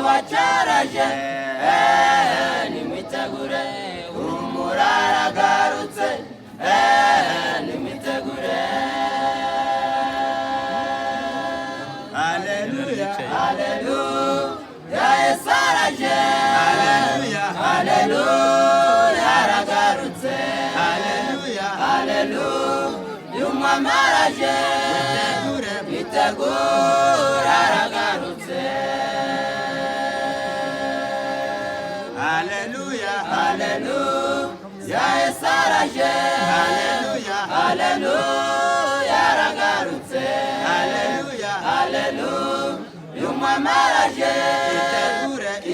wacaraje nimitegure umuraragarutse nimitegure Haleluya Haleluya Yesaraje Haleluya Haleluya aragarutse Haleluya Haleluya umamaraje mitegure aragarutse Haleluya Haleluya Yesaraje Haleluya Haleluya aragarutse Haleluya Haleluya umamaraje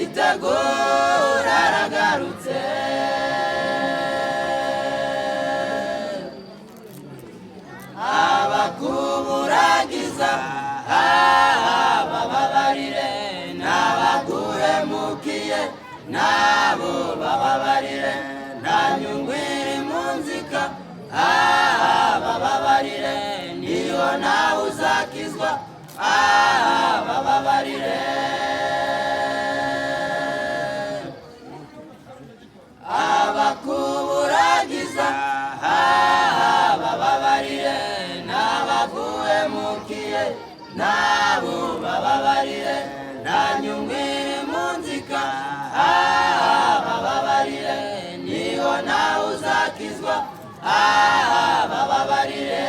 itegure aragarutse abakuburagiza bababarire n'abaguhemukiye nabo bababarire nta nyungu iri mu nzika bababarire niyo nawe uzakizwa bababarire abakuburagiza bababarire n'abaguhemukiye nabo bababarire nta nyungu iri mu nzika bababarire niho nawe uzakizwa bababarire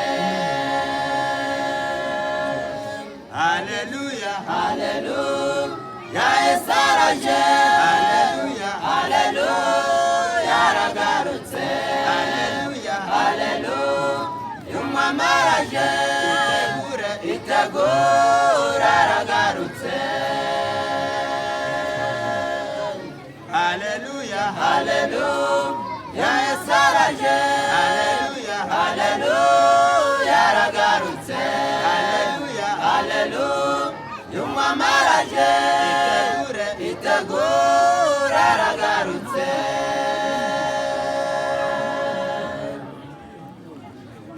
Haleluya Haleluya Yesaraje Haleluya Haleluya aragarutse Haleluya Haleluya umamaraje itegure aragarutse Haleluya Haleluya Yesaraje Haleluya Haleluya aragarutse Haleluya Haleluya umamaraje itegure aragarutse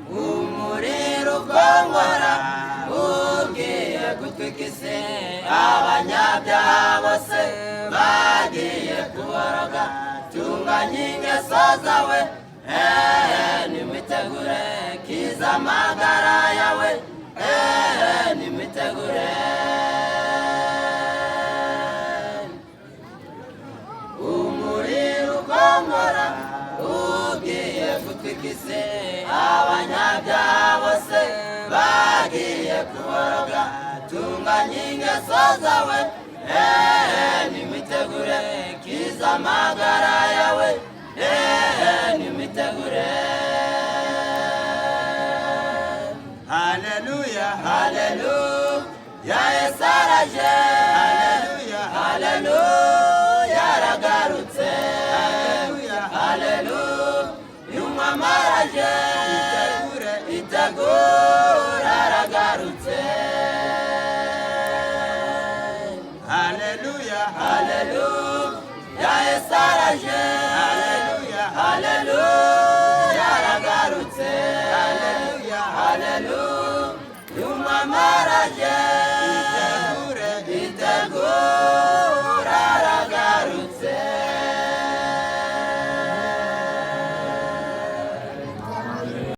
umuriro ukongora ugiye gutwika isi abanyabyaha bose bagiye kuboroga tunganya ingeso zawe nimitegure kiza amagara yawe nimitegure umuriro ukongora ugiye gutwika isi abanyabyaha bose bagiye kuboroga tunganya ingeso zawe nimitegure kiza amagara yawe nimitegure Haleluya Haleluya Yesaraje Haleluya Haleluya aragarutse Haleluya Haleluya umamaraje itegure